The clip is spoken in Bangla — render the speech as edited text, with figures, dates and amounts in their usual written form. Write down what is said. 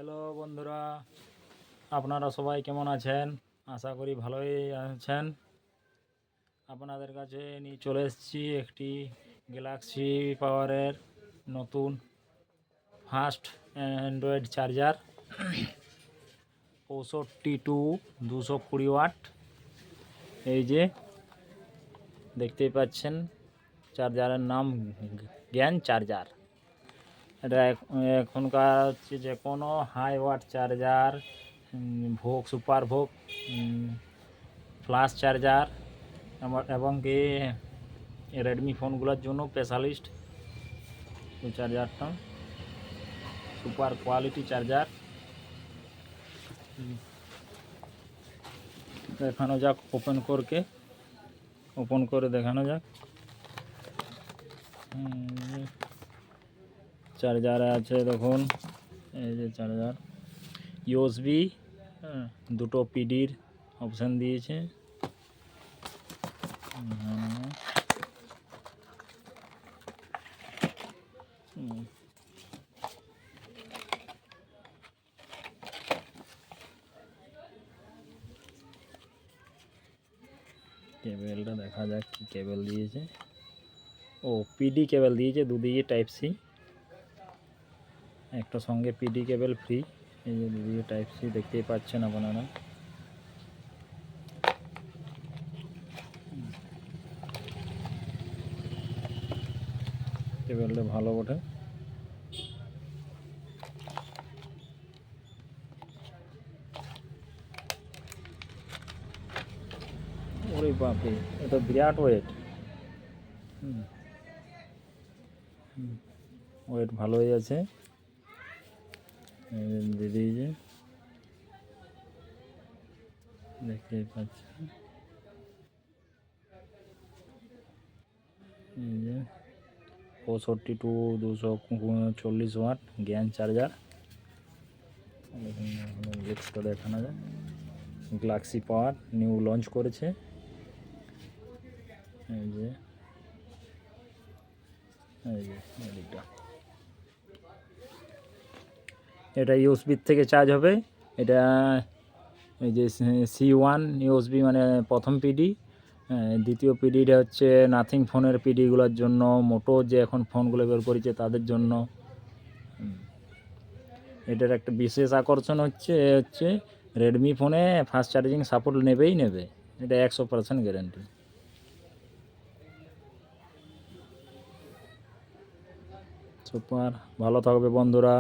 হ্যালো বন্ধুরা, আপনারা সবাই কেমন আছেন? আশা করি ভালোই আছেন। আপনাদের কাছে নিয়ে চলে এসেছি একটি গ্যালাক্সি পাওয়ারের নতুন ফাস্ট অ্যান্ড্রয়েড চার্জার 65-220 ওয়াট। এই যে দেখতেই পাচ্ছেন, চার্জারের নাম জ্ঞান চার্জার। এটা এখনকার হচ্ছে যে কোনো হাই ওয়াট চার্জার, ভোগ সুপার ভোগ, ফ্লাশ চার্জার এবং কি রেডমি ফোনগুলোর জন্য স্পেশালিস্ট এই চার্জারটা। Super quality charger. দেখানো যাক ওপেন করে দেখানো যাক। চার্জার আছে দেখুন, এই যে চার্জার ইউএসবি, দুটো পিডির অপশান দিয়েছে। কেবেলটা দেখা যাক কি কেবেল দিয়েছে। পিডি কেবেল দিয়েছে, দুদিকে টাইপ সি, একটা সঙ্গে পিডি কেবেল ফ্রি। এই যে দুদিকে টাইপ সি দেখতেই পাচ্ছেন আপনারা। কেবেলটা ভালো বটে। ওরে বাপরে, এটা বিরাট ওয়েট। ওয়েট ভালোই আছে। দিদি যে দেখতেই পাচ্ছেন, এই যে 65-240 ওয়াট জ্ঞান চার্জার। লিস্টটা দেখানো যায়। গ্যালাক্সি পাওয়ার নিউ লঞ্চ করেছে। এই যে এটা ইউএসবি থেকে চার্জ হবে। এটা এই যে C1 ইউএসবি, মানে প্রথম পিডি। দ্বিতীয় পিডিটা হচ্ছে নাথিং ফোনের পিডিগুলোর জন্য, মোটো যে এখন ফোনগুলো বের করেছে তাদের জন্য। এটার একটা বিশেষ আকর্ষণ হচ্ছে রেডমি ফোনে ফাস্ট চার্জিং সাপোর্ট নেবে। এটা 100% গ্যারেন্টি। সুপার, ভালো থাকবে বন্ধুরা।